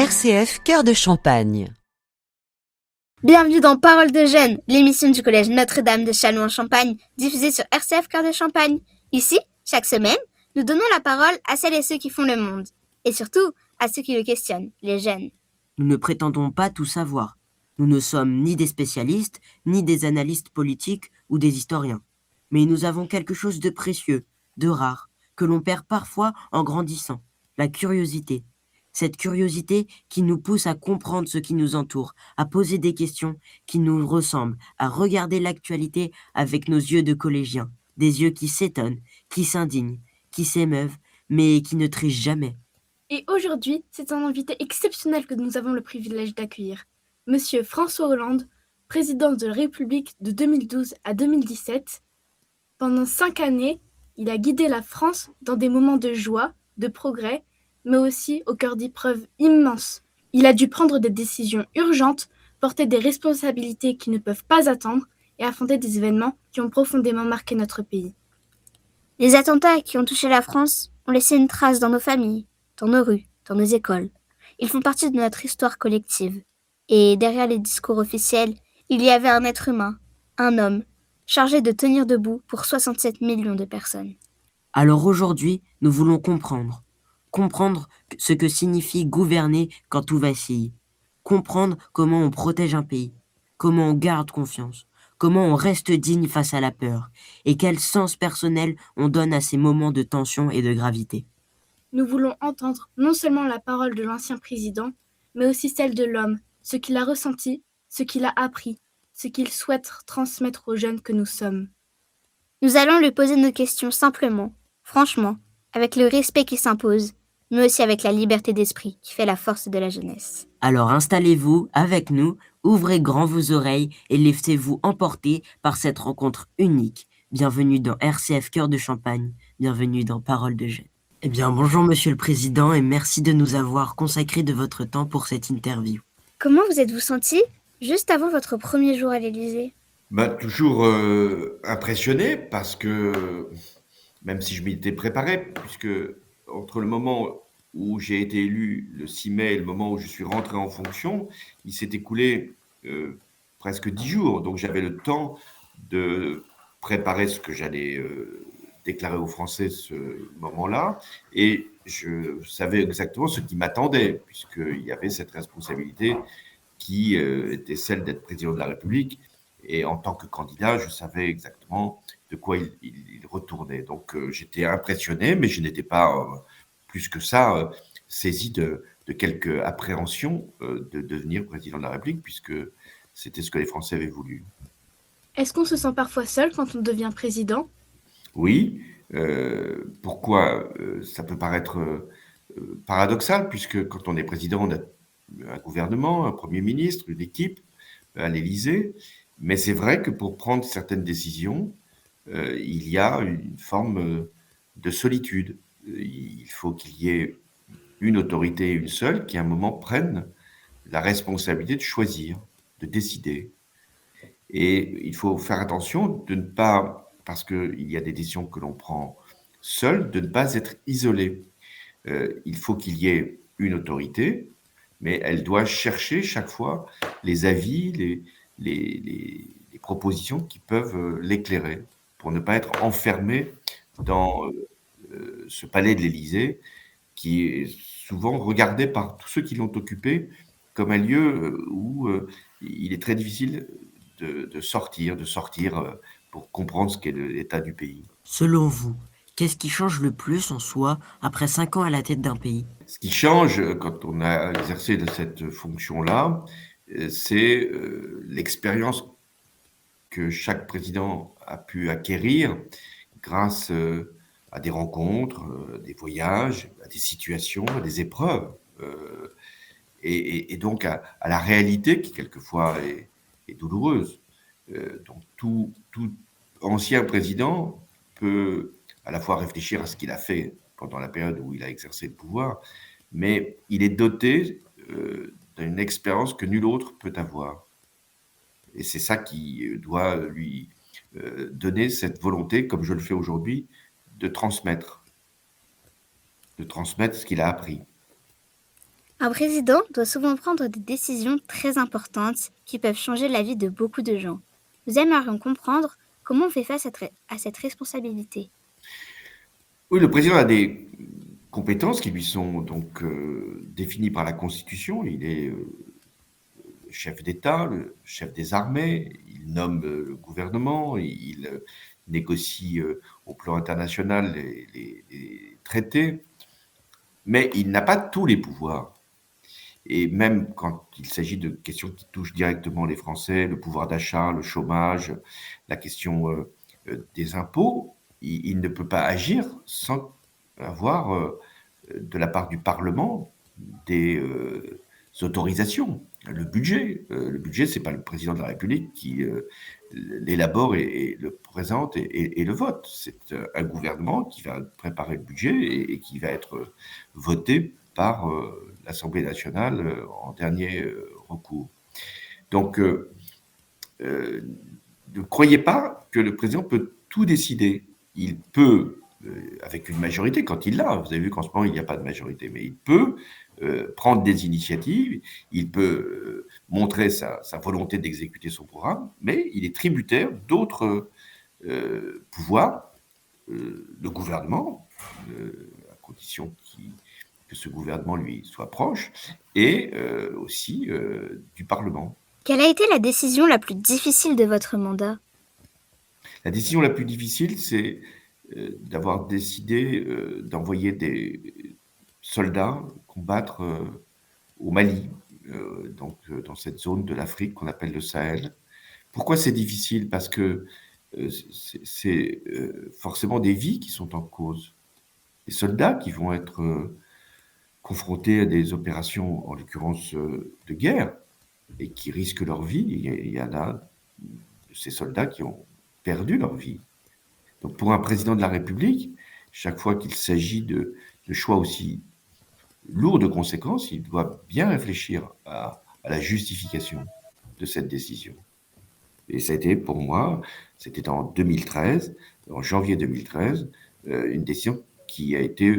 RCF Cœur de Champagne. Bienvenue dans Paroles de Jeunes, l'émission du collège Notre-Dame de Châlons-en-Champagne, diffusée sur RCF Cœur de Champagne. Ici, chaque semaine, nous donnons la parole à celles et ceux qui font le monde, et surtout à ceux qui le questionnent, les jeunes. Nous ne prétendons pas tout savoir. Nous ne sommes ni des spécialistes, ni des analystes politiques ou des historiens. Mais nous avons quelque chose de précieux, de rare, que l'on perd parfois en grandissant, la curiosité. Cette curiosité qui nous pousse à comprendre ce qui nous entoure, à poser des questions qui nous ressemblent, à regarder l'actualité avec nos yeux de collégiens, des yeux qui s'étonnent, qui s'indignent, qui s'émeuvent, mais qui ne trichent jamais. Et aujourd'hui, c'est un invité exceptionnel que nous avons le privilège d'accueillir. Monsieur François Hollande, président de la République de 2012 à 2017. Pendant 5 années, il a guidé la France dans des moments de joie, de progrès, mais aussi au cœur d'épreuves immenses. Il a dû prendre des décisions urgentes, porter des responsabilités qui ne peuvent pas attendre et affronter des événements qui ont profondément marqué notre pays. Les attentats qui ont touché la France ont laissé une trace dans nos familles, dans nos rues, dans nos écoles. Ils font partie de notre histoire collective. Et derrière les discours officiels, il y avait un être humain, un homme, chargé de tenir debout pour 67 millions de personnes. Alors aujourd'hui, nous voulons comprendre ce que signifie gouverner quand tout vacille, comprendre comment on protège un pays, comment on garde confiance, comment on reste digne face à la peur, et quel sens personnel on donne à ces moments de tension et de gravité. Nous voulons entendre non seulement la parole de l'ancien président, mais aussi celle de l'homme, ce qu'il a ressenti, ce qu'il a appris, ce qu'il souhaite transmettre aux jeunes que nous sommes. Nous allons lui poser nos questions simplement, franchement, avec le respect qui s'impose, mais aussi avec la liberté d'esprit qui fait la force de la jeunesse. Alors installez-vous avec nous, ouvrez grand vos oreilles et laissez-vous emporter par cette rencontre unique. Bienvenue dans RCF Cœur de Champagne, bienvenue dans Paroles de Jeunes. Eh bien, bonjour Monsieur le Président et merci de nous avoir consacré de votre temps pour cette interview. Comment vous êtes-vous senti juste avant votre premier jour à l'Élysée ? Toujours impressionné parce que, même si je m'y étais préparé, puisque entre le moment où j'ai été élu le 6 mai et le moment où je suis rentré en fonction, il s'est écoulé presque 10 jours. Donc j'avais le temps de préparer ce que j'allais déclarer aux Français ce moment-là. Et je savais exactement ce qui m'attendait, puisqu'il y avait cette responsabilité qui était celle d'être président de la République. Et en tant que candidat, je savais exactement de quoi il retournait. Donc j'étais impressionné, mais je n'étais pas plus que ça saisi de quelques appréhensions de devenir président de la République, puisque c'était ce que les Français avaient voulu. Est-ce qu'on se sent parfois seul quand on devient président ? Oui. Pourquoi ça peut paraître paradoxal, puisque quand on est président, on a un gouvernement, un Premier ministre, une équipe à l'Élysée. Mais c'est vrai que pour prendre certaines décisions, il y a une forme de solitude. Il faut qu'il y ait une autorité, une seule, qui à un moment prenne la responsabilité de choisir, de décider. Et il faut faire attention de ne pas, parce qu'il y a des décisions que l'on prend seul, de ne pas être isolé. Il faut qu'il y ait une autorité, mais elle doit chercher chaque fois les avis, les propositions qui peuvent l'éclairer, pour ne pas être enfermé dans ce palais de l'Élysée, qui est souvent regardé par tous ceux qui l'ont occupé comme un lieu où il est très difficile de sortir pour comprendre ce qu'est l'état du pays. Selon vous, qu'est-ce qui change le plus en soi après 5 ans à la tête d'un pays ? Ce qui change quand on a exercé de cette fonction-là, c'est l'expérience que chaque président a pu acquérir grâce à des rencontres, des voyages, à des situations, à des épreuves, et donc à la réalité qui quelquefois est douloureuse. Donc tout ancien président peut à la fois réfléchir à ce qu'il a fait pendant la période où il a exercé le pouvoir, mais il est doté d'une expérience que nul autre peut avoir. Et c'est ça qui doit lui donner cette volonté, comme je le fais aujourd'hui, de transmettre ce qu'il a appris. Un président doit souvent prendre des décisions très importantes qui peuvent changer la vie de beaucoup de gens. Nous aimerions comprendre comment on fait face à cette responsabilité. Oui, le président a des compétences qui lui sont donc définies par la Constitution. Il est chef d'État, le chef des armées, il nomme le gouvernement, il négocie au plan international les traités, mais il n'a pas tous les pouvoirs. Et même quand il s'agit de questions qui touchent directement les Français, le pouvoir d'achat, le chômage, la question des impôts, il ne peut pas agir sans avoir de la part du Parlement des autorisations. Le budget, c'est pas le président de la République qui l'élabore et le présente et le vote. C'est un gouvernement qui va préparer le budget et qui va être voté par l'Assemblée nationale en dernier recours. Donc, ne croyez pas que le président peut tout décider. Il peut, avec une majorité, quand il l'a, vous avez vu qu'en ce moment, il n'y a pas de majorité, mais il peut prendre des initiatives, il peut montrer sa volonté d'exécuter son programme, mais il est tributaire d'autres pouvoirs, le gouvernement, à condition que ce gouvernement lui soit proche, et aussi du Parlement. Quelle a été la décision la plus difficile de votre mandat? La décision la plus difficile, c'est d'avoir décidé d'envoyer des soldats combattre au Mali, donc dans cette zone de l'Afrique qu'on appelle le Sahel. Pourquoi c'est difficile? Parce que c'est forcément des vies qui sont en cause. Les soldats qui vont être confrontés à des opérations, en l'occurrence de guerre, et qui risquent leur vie. Il y en a de ces soldats qui ont perdu leur vie. Donc pour un président de la République, chaque fois qu'il s'agit de choix aussi lourds de conséquences, il doit bien réfléchir à la justification de cette décision. Et ça a été pour moi, c'était en 2013, en janvier 2013, une décision qui a été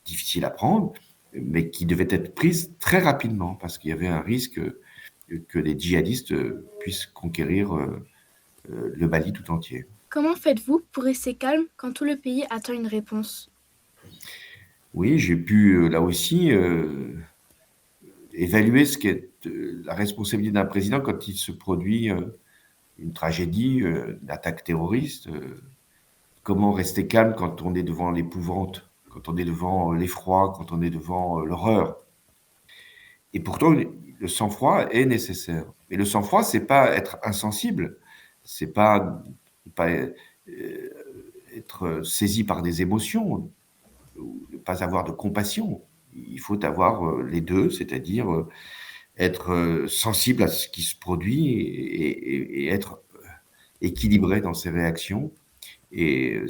difficile à prendre, mais qui devait être prise très rapidement, parce qu'il y avait un risque que les djihadistes puissent conquérir le Mali tout entier. Comment faites-vous pour rester calme quand tout le pays attend une réponse? Oui, j'ai pu là aussi évaluer ce qu'est la responsabilité d'un président quand il se produit une tragédie, une attaque terroriste. Comment rester calme quand on est devant l'épouvante, quand on est devant l'effroi, quand on est devant l'horreur. Et pourtant, le sang-froid est nécessaire. Mais le sang-froid, c'est pas être insensible, c'est pas être saisi par des émotions, ou ne pas avoir de compassion. Il faut avoir les deux, c'est-à-dire être sensible à ce qui se produit et être équilibré dans ses réactions et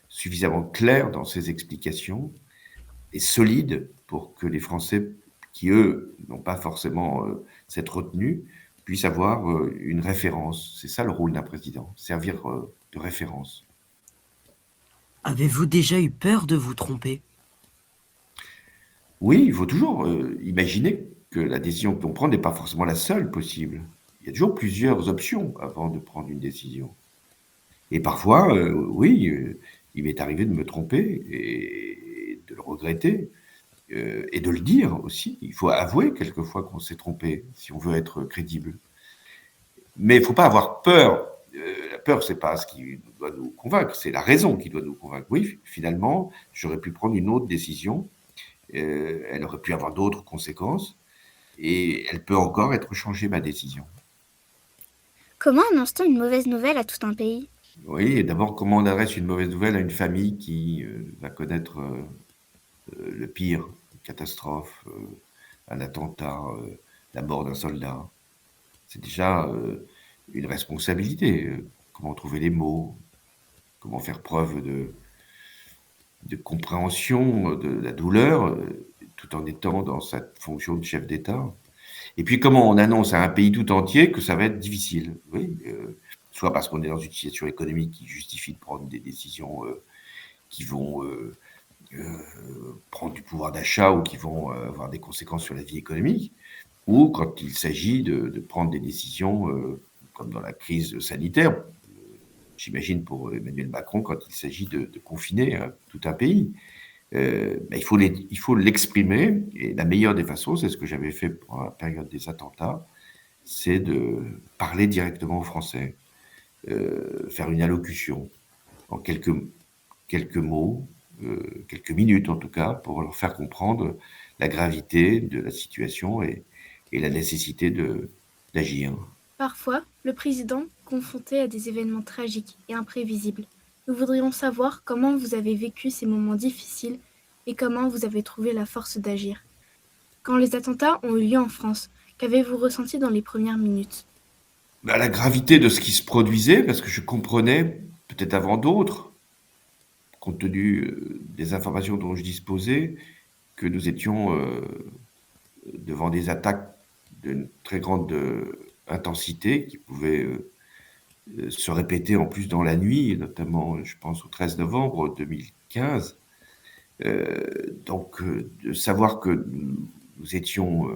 suffisamment clair dans ses explications et solide pour que les Français qui, eux, n'ont pas forcément cette retenue, puissent avoir une référence. C'est ça le rôle d'un président, servir de référence. Avez-vous déjà eu peur de vous tromper? Oui, il faut toujours imaginer que la décision que l'on prend n'est pas forcément la seule possible. Il y a toujours plusieurs options avant de prendre une décision. Et parfois, oui, il m'est arrivé de me tromper et de le regretter et de le dire aussi. Il faut avouer quelquefois qu'on s'est trompé si on veut être crédible. Mais il ne faut pas avoir peur. La peur, c'est pas ce qui doit nous convaincre, c'est la raison qui doit nous convaincre. Oui, finalement, j'aurais pu prendre une autre décision. Elle aurait pu avoir d'autres conséquences et elle peut encore être changée, ma décision. Comment annonce-t-on une mauvaise nouvelle à tout un pays? Oui, et d'abord, comment on adresse une mauvaise nouvelle à une famille qui va connaître le pire, une catastrophe, un attentat, la mort d'un soldat. C'est déjà une responsabilité. Comment trouver les mots, comment faire preuve de compréhension de la douleur, tout en étant dans sa fonction de chef d'État. Et puis comment on annonce à un pays tout entier que ça va être difficile. Oui, soit parce qu'on est dans une situation économique qui justifie de prendre des décisions qui vont prendre du pouvoir d'achat ou qui vont avoir des conséquences sur la vie économique, ou quand il s'agit de prendre des décisions, comme dans la crise sanitaire, j'imagine pour Emmanuel Macron, quand il s'agit de confiner tout un pays. Il faut l'exprimer, et la meilleure des façons, c'est ce que j'avais fait pendant la période des attentats, c'est de parler directement aux Français, faire une allocution en quelques mots, quelques minutes en tout cas, pour leur faire comprendre la gravité de la situation et la nécessité d'agir. Parfois, le président, confronté à des événements tragiques et imprévisibles, nous voudrions savoir comment vous avez vécu ces moments difficiles et comment vous avez trouvé la force d'agir. Quand les attentats ont eu lieu en France, qu'avez-vous ressenti dans les premières minutes? La gravité de ce qui se produisait, parce que je comprenais, peut-être avant d'autres, compte tenu des informations dont je disposais, que nous étions devant des attaques d'une très grande intensité qui pouvaient se répéter en plus dans la nuit, notamment, je pense, au 13 novembre 2015. Donc, de savoir que nous étions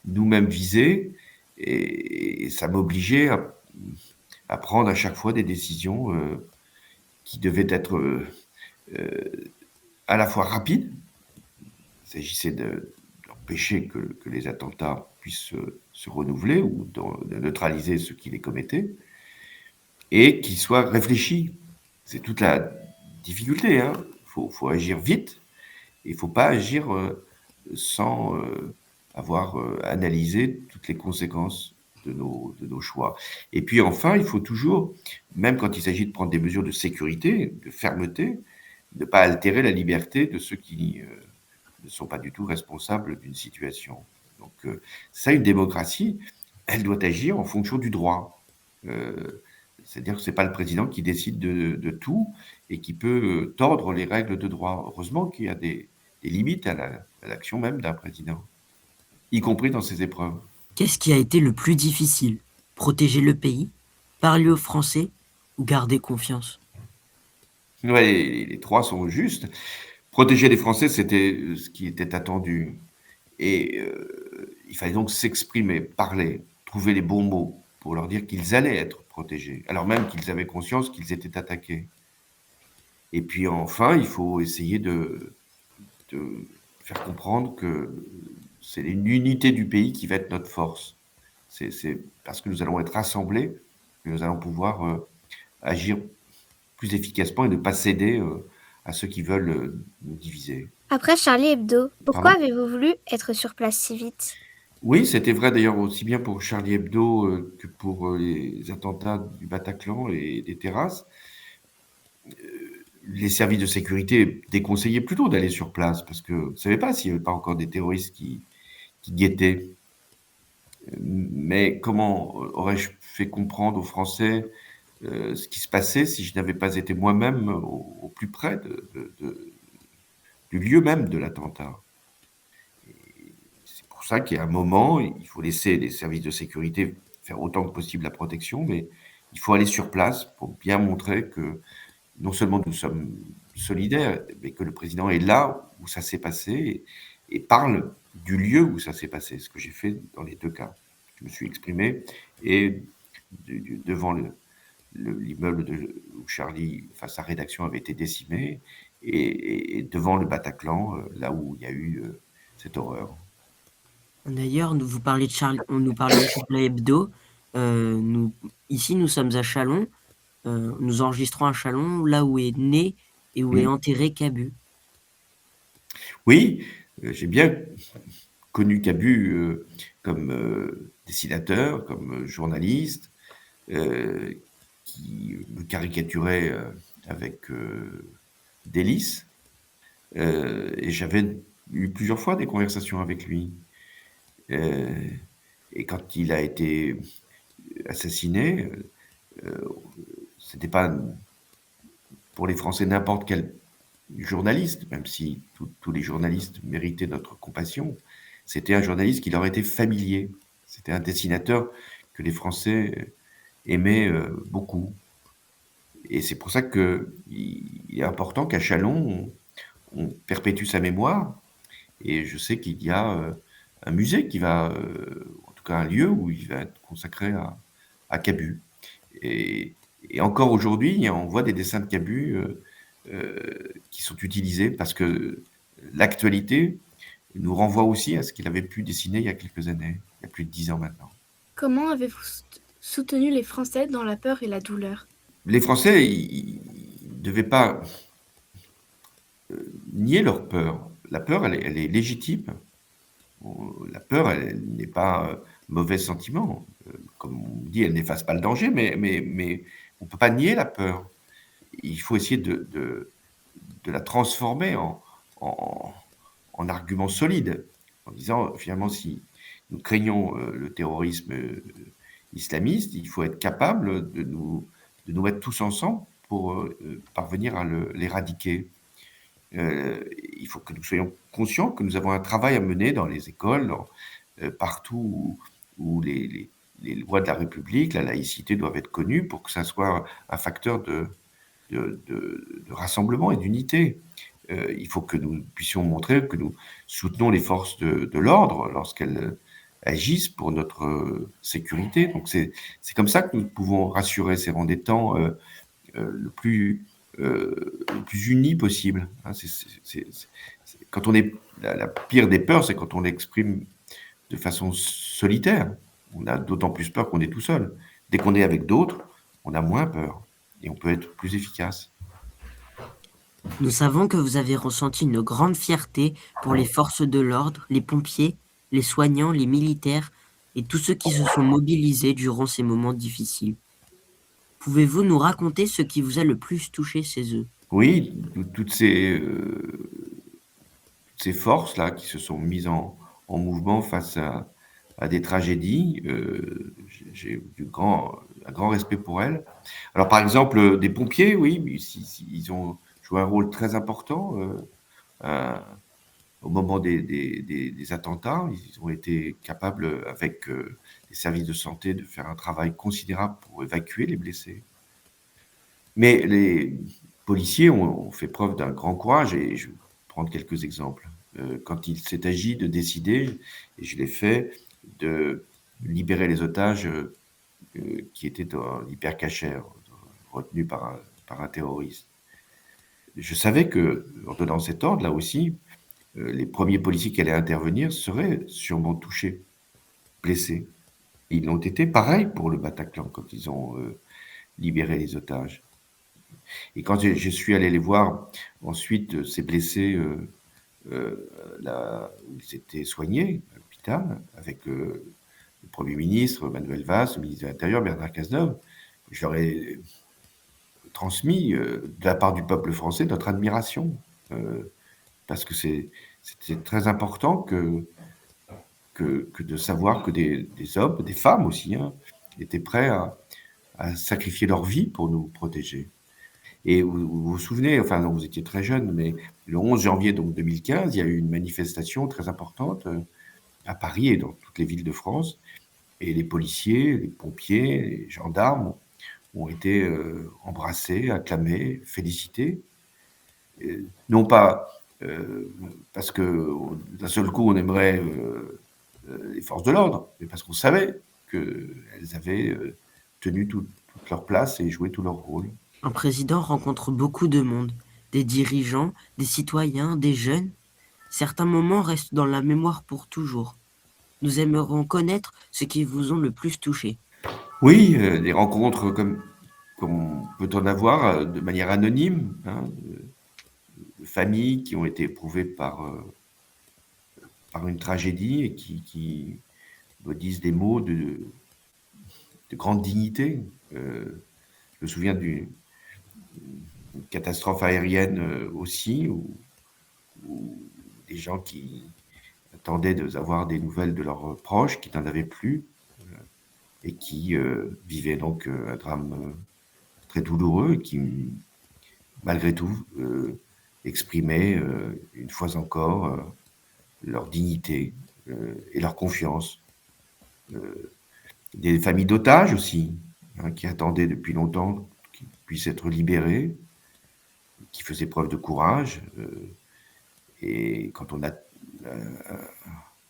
nous-mêmes visés, et ça m'obligeait à prendre à chaque fois des décisions qui devaient être à la fois rapides. Il s'agissait d'empêcher que les attentats puissent se renouveler ou de neutraliser ceux qui les commettaient, et qu'ils soient réfléchis. C'est toute la difficulté. Faut agir vite, et il ne faut pas agir sans avoir analysé toutes les conséquences de nos choix. Et puis enfin, il faut toujours, même quand il s'agit de prendre des mesures de sécurité, de fermeté, ne pas altérer la liberté de ceux qui ne sont pas du tout responsables d'une situation. Donc ça, une démocratie, elle doit agir en fonction du droit. C'est-à-dire que ce n'est pas le président qui décide de tout et qui peut tordre les règles de droit. Heureusement qu'il y a des limites à l'action même d'un président, y compris dans ses épreuves. Qu'est-ce qui a été le plus difficile? Protéger le pays, parler aux Français ou garder confiance? Ouais, les trois sont justes. Protéger les Français, c'était ce qui était attendu. Et il fallait donc s'exprimer, parler, trouver les bons mots pour leur dire qu'ils allaient être protégés, alors même qu'ils avaient conscience qu'ils étaient attaqués. Et puis enfin, il faut essayer de faire comprendre que c'est l'unité du pays qui va être notre force. C'est parce que nous allons être rassemblés que nous allons pouvoir agir plus efficacement et ne pas céder à ceux qui veulent nous diviser. Après Charlie Hebdo, pourquoi Pardon ? avez-vous voulu être sur place si vite? Oui, c'était vrai d'ailleurs aussi bien pour Charlie Hebdo que pour les attentats du Bataclan et des terrasses. Les services de sécurité déconseillaient plutôt d'aller sur place parce que vous ne savez pas s'il n'y avait pas encore des terroristes qui guettaient. Mais comment aurais-je fait comprendre aux Français ce qui se passait si je n'avais pas été moi-même au plus près du lieu même de l'attentat? C'est pour ça qu'à un moment, il faut laisser les services de sécurité faire autant que possible la protection, mais il faut aller sur place pour bien montrer que non seulement nous sommes solidaires, mais que le président est là où ça s'est passé et parle du lieu où ça s'est passé, ce que j'ai fait dans les deux cas. Je me suis exprimé et devant l'immeuble où Charlie, enfin sa rédaction avait été décimée, et devant le Bataclan, là où il y a eu cette horreur. D'ailleurs, on nous parlait de Charlie Hebdo. Ici, nous sommes à Châlons. Nous enregistrons à Châlons, là où est né et où est enterré Cabu. Oui, j'ai bien connu Cabu comme dessinateur, comme journaliste, qui me caricaturait avec délice. Et j'avais eu plusieurs fois des conversations avec lui. Et quand il a été assassiné, c'était pas pour les Français n'importe quel journaliste, même si tous les journalistes méritaient notre compassion. C'était un journaliste qui leur était familier. C'était un dessinateur que les Français aimaient beaucoup. Et c'est pour ça qu'il est important qu'à Châlons, on perpétue sa mémoire Et je sais qu'il y a un musée qui va, en tout cas un lieu où il va être consacré à Cabu. Et, et encore aujourd'hui, on voit des dessins de Cabu qui sont utilisés parce que l'actualité nous renvoie aussi à ce qu'il avait pu dessiner il y a quelques années, il y a plus de 10 ans maintenant. Comment avez-vous soutenu les Français dans la peur et la douleur? Les Français, ils ne devaient pas nier leur peur. La peur, elle est légitime. La peur, elle n'est pas un mauvais sentiment. Comme on dit, elle n'efface pas le danger, mais on ne peut pas nier la peur. Il faut essayer de la transformer en, en argument solide, en disant finalement si nous craignons le terrorisme islamiste, il faut être capable de nous mettre tous ensemble pour parvenir à l'éradiquer. Il faut que nous soyons conscients que nous avons un travail à mener dans les écoles, partout où les lois de la République, la laïcité doivent être connues pour que ça soit un facteur de rassemblement et d'unité. Il faut que nous puissions montrer que nous soutenons les forces de l'ordre lorsqu'elles agissent pour notre sécurité. Donc c'est comme ça que nous pouvons rassurer. C'est en des temps le plus unis possible. Hein, quand on est la pire des peurs, c'est quand on l'exprime de façon solitaire. On a d'autant plus peur qu'on est tout seul. Dès qu'on est avec d'autres, on a moins peur et on peut être plus efficace. Nous savons que vous avez ressenti une grande fierté pour les forces de l'ordre, les pompiers, les soignants, les militaires et tous ceux qui se sont mobilisés durant ces moments difficiles. Pouvez-vous nous raconter ce qui vous a le plus touché chez eux? Oui, toutes ces forces-là qui se sont mises en mouvement face à des tragédies, j'ai un grand respect pour elles. Alors par exemple, des pompiers, oui, ils ont joué un rôle très important au moment des attentats. Ils ont été capables, avec les services de santé, de faire un travail considérable pour évacuer les blessés. Mais les policiers ont fait preuve d'un grand courage et je vais prendre quelques exemples. Quand il s'est agi de décider, et je l'ai fait, de libérer les otages qui étaient dans l'hypercachère, retenus par un terroriste. Je savais que, en donnant cet ordre, là aussi, les premiers policiers qui allaient intervenir seraient sûrement touchés, blessés. Ils l'ont été pareil pour le Bataclan quand ils ont libéré les otages. Et quand je suis allé les voir, ensuite, ces blessés, là où ils étaient soignés, à l'hôpital, avec le Premier ministre, Manuel Valls, le ministre de l'Intérieur, Bernard Cazeneuve, je leur ai transmis, de la part du peuple français, notre admiration. Parce que c'était très important que de savoir que des hommes, des femmes aussi, hein, étaient prêts à sacrifier leur vie pour nous protéger. Et vous vous souvenez, enfin non, vous étiez très jeune, mais le 11 janvier donc 2015, il y a eu une manifestation très importante à Paris et dans toutes les villes de France. Et les policiers, les pompiers, les gendarmes ont été embrassés, acclamés, félicités. Non pas parce que d'un seul coup on aimerait les forces de l'ordre, mais parce qu'on savait qu'elles avaient tenu toute leur place et joué tout leur rôle. Un président rencontre beaucoup de monde, des dirigeants, des citoyens, des jeunes. Certains moments restent dans la mémoire pour toujours. Nous aimerions connaître ce qui vous ont le plus touché. Oui, des rencontres comme on peut en avoir de manière anonyme, hein, de familles qui ont été éprouvées par une tragédie et qui me disent des mots de grande dignité. Je me souviens d'une catastrophe aérienne aussi, où des gens qui attendaient d'avoir des nouvelles de leurs proches, qui n'en avaient plus, et qui vivaient donc un drame très douloureux, et qui, malgré tout, exprimaient une fois encore leur dignité et leur confiance. Des familles d'otages aussi, hein, qui attendaient depuis longtemps qu'ils puissent être libérés, qui faisaient preuve de courage. Et quand on a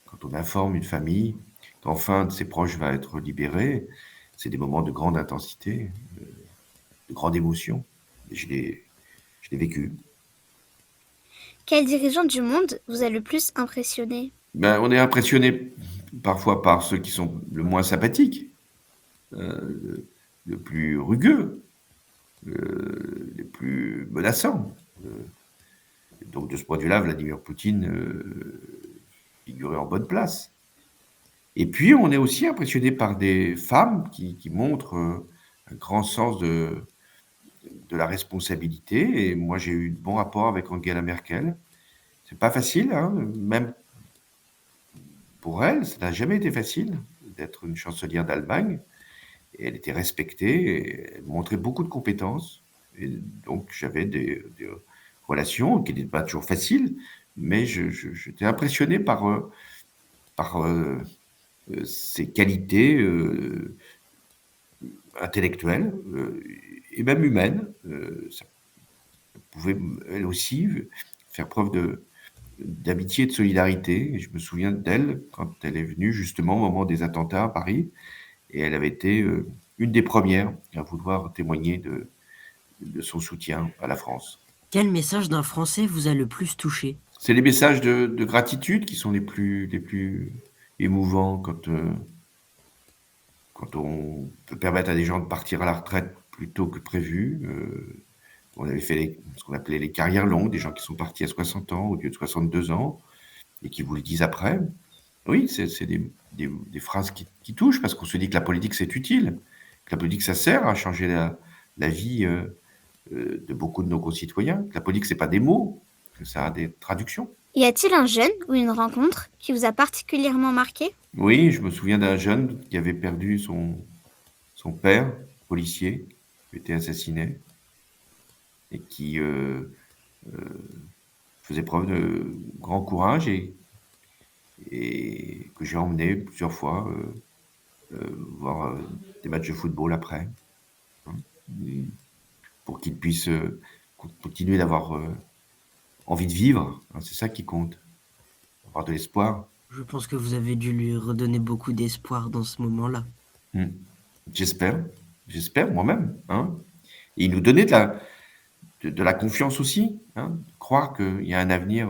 quand on informe une famille qu'enfin de ses proches va être libéré, c'est des moments de grande intensité, de grande émotion. Et je l'ai vécu. Quel dirigeant du monde vous a le plus impressionné? Ben, on est impressionné parfois par ceux qui sont le moins sympathiques, le plus rugueux, les plus menaçants. Donc de ce point de vue-là, Vladimir Poutine figurait en bonne place. Et puis on est aussi impressionné par des femmes qui montrent un grand sens de la responsabilité. Et moi j'ai eu de bons rapports avec Angela Merkel. C'est pas facile, hein, même pour elle, ça n'a jamais été facile d'être une chancelière d'Allemagne. Et elle était respectée, et elle montrait beaucoup de compétences. Et donc j'avais des relations qui n'étaient pas toujours faciles, mais j'étais impressionné par ses qualités intellectuelles et même humaines. Ça pouvait, elle aussi, faire preuve d'amitié et de solidarité. Et je me souviens d'elle quand elle est venue justement au moment des attentats à Paris. Et elle avait été une des premières à vouloir témoigner de son soutien à la France. Quel message d'un Français vous a le plus touché? C'est les messages de gratitude qui sont les plus émouvants quand on peut permettre à des gens de partir à la retraite plus tôt que prévu. On avait fait ce qu'on appelait les carrières longues, des gens qui sont partis à 60 ans au lieu de 62 ans et qui vous le disent après. Oui, c'est des phrases qui touchent parce qu'on se dit que la politique, c'est utile, que la politique, ça sert à changer la vie de beaucoup de nos concitoyens, que la politique, c'est pas des mots, que ça a des traductions. Y a-t-il un jeune ou une rencontre qui vous a particulièrement marqué? Oui, je me souviens d'un jeune qui avait perdu son père, policier, qui était assassiné, et qui faisait preuve de grand courage et que j'ai emmené plusieurs fois voir des matchs de football après, hein, pour qu'il puisse continuer d'avoir envie de vivre, hein, c'est ça qui compte, avoir de l'espoir. Je pense que vous avez dû lui redonner beaucoup d'espoir dans ce moment-là. Mm. J'espère moi-même. Hein. Et il nous donnait de la confiance aussi, hein, de croire qu'il y a un avenir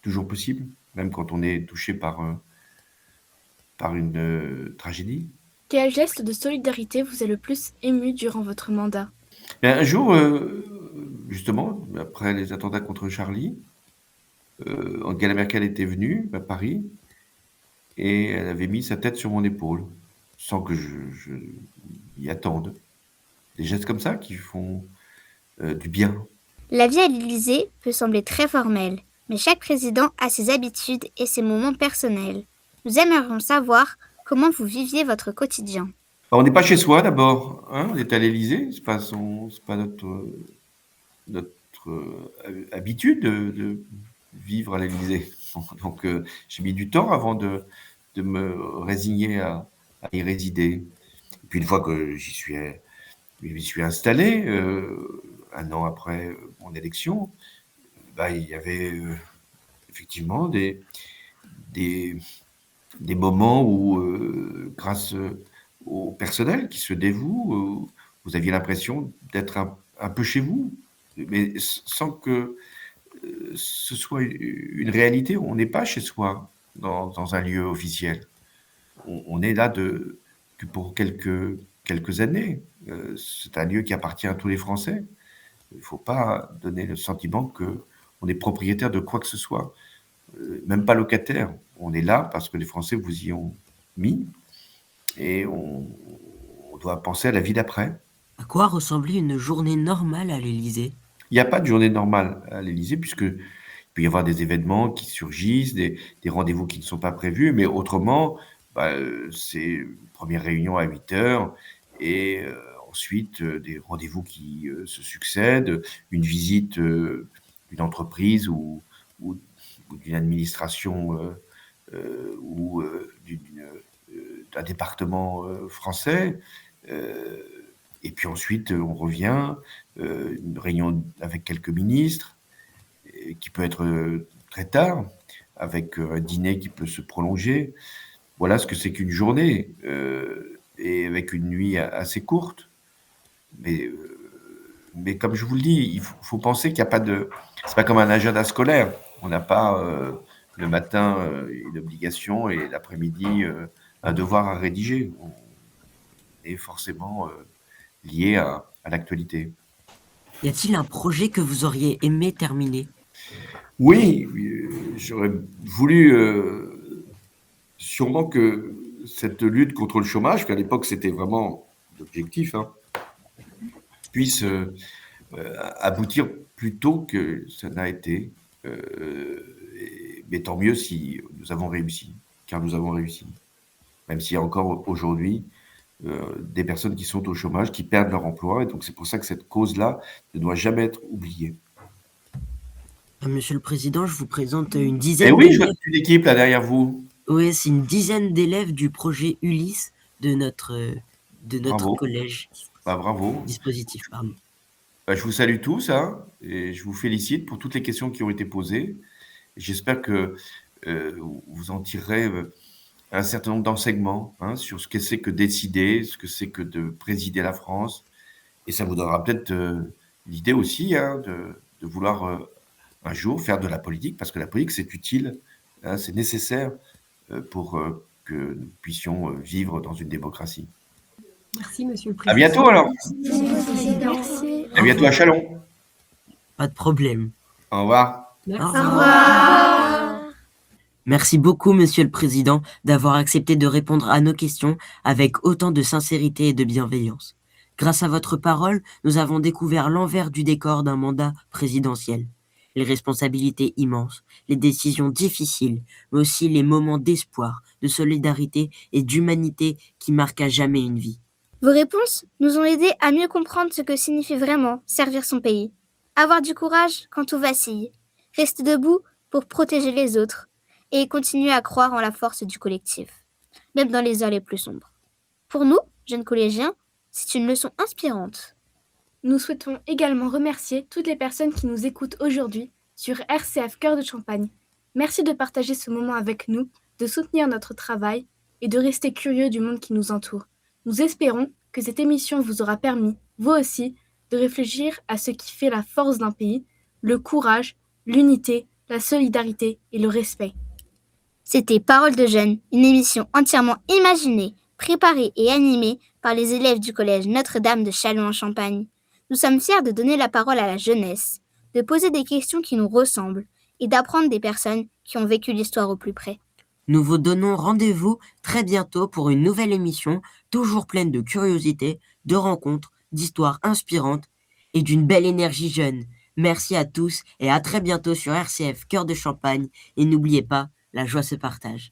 toujours possible, même quand on est touché par une tragédie. Quel geste de solidarité vous a le plus ému durant votre mandat? Et un jour, justement, après les attentats contre Charlie, Angela Merkel était venue à Paris et elle avait mis sa tête sur mon épaule, sans que je y attende. Des gestes comme ça qui font du bien. La vie à l'Élysée peut sembler très formelle, mais chaque président a ses habitudes et ses moments personnels. Nous aimerions savoir comment vous viviez votre quotidien. Alors, on n'est pas chez soi d'abord, hein, on est à l'Élysée, c'est pas notre habitude de vivre à l'Élysée. Donc j'ai mis du temps avant de me résigner à y résider. Et puis une fois que j'y suis installé, un an après mon élection, bah, il y avait effectivement des moments où, grâce au personnel qui se dévoue, vous aviez l'impression d'être un peu chez vous, mais sans que ce soit une réalité. On n'est pas chez soi dans un lieu officiel. On est là que pour quelques années. C'est un lieu qui appartient à tous les Français. Il ne faut pas donner le sentiment qu'on est propriétaire de quoi que ce soit, même pas locataire. On est là parce que les Français vous y ont mis et on doit penser à la vie d'après. À quoi ressemblait une journée normale à l'Élysée? Il n'y a pas de journée normale à l'Élysée puisque il peut y avoir des événements qui surgissent, des rendez-vous qui ne sont pas prévus, mais autrement, bah, c'est première réunion à 8h et ensuite des rendez-vous qui se succèdent, une visite d'une entreprise ou d'une administration ou d'un département français. Et puis ensuite, on revient, une réunion avec quelques ministres, qui peut être très tard, avec un dîner qui peut se prolonger. Voilà ce que c'est qu'une journée, et avec une nuit assez courte. Mais comme je vous le dis, il faut penser qu'il n'y a pas de... C'est pas comme un agenda scolaire. On n'a pas le matin une obligation et l'après-midi un devoir à rédiger. On est forcément lié à l'actualité. Y a-t-il un projet que vous auriez aimé terminer? Oui, j'aurais voulu sûrement que cette lutte contre le chômage, qu'à l'époque c'était vraiment l'objectif, hein, puisse aboutir plus tôt que ça n'a été. Mais tant mieux si nous avons réussi, car nous avons réussi. Même s'il y a encore aujourd'hui des personnes qui sont au chômage, qui perdent leur emploi, et donc c'est pour ça que cette cause-là ne doit jamais être oubliée. Monsieur le Président, je vous présente une Et dizaine oui, je vois d'élèves. toute une équipe là derrière vous. Oui, c'est une dizaine d'élèves du projet Ulysse de notre Bravo. collège. Bah, bravo. Dispositif, pardon. Bah, je vous salue tous, hein, et je vous félicite pour toutes les questions qui ont été posées. J'espère que vous en tirerez un certain nombre d'enseignements, hein, sur ce que c'est que décider, ce que c'est que de présider la France. Et ça vous donnera peut-être l'idée aussi, hein, de vouloir un jour faire de la politique, parce que la politique, c'est utile, hein, c'est nécessaire pour que nous puissions vivre dans une démocratie. Merci, Monsieur le À Président. bientôt alors. Merci. À bientôt à Châlons. Pas de problème. Au revoir. Merci. Au revoir. Merci beaucoup, Monsieur le Président, d'avoir accepté de répondre à nos questions avec autant de sincérité et de bienveillance. Grâce à votre parole, nous avons découvert l'envers du décor d'un mandat présidentiel. Les responsabilités immenses, les décisions difficiles, mais aussi les moments d'espoir, de solidarité et d'humanité qui marquent à jamais une vie. Vos réponses nous ont aidés à mieux comprendre ce que signifie vraiment servir son pays. Avoir du courage quand tout vacille, rester debout pour protéger les autres et continuer à croire en la force du collectif, même dans les heures les plus sombres. Pour nous, jeunes collégiens, c'est une leçon inspirante. Nous souhaitons également remercier toutes les personnes qui nous écoutent aujourd'hui sur RCF Cœur de Champagne. Merci de partager ce moment avec nous, de soutenir notre travail et de rester curieux du monde qui nous entoure. Nous espérons que cette émission vous aura permis, vous aussi, de réfléchir à ce qui fait la force d'un pays, le courage, l'unité, la solidarité et le respect. C'était Paroles de jeunes, une émission entièrement imaginée, préparée et animée par les élèves du collège Notre-Dame de Châlons-en-Champagne. Nous sommes fiers de donner la parole à la jeunesse, de poser des questions qui nous ressemblent et d'apprendre des personnes qui ont vécu l'histoire au plus près. Nous vous donnons rendez-vous très bientôt pour une nouvelle émission, toujours pleine de curiosité, de rencontres, d'histoires inspirantes et d'une belle énergie jeune. Merci à tous et à très bientôt sur RCF Cœur de Champagne. Et n'oubliez pas, la joie se partage.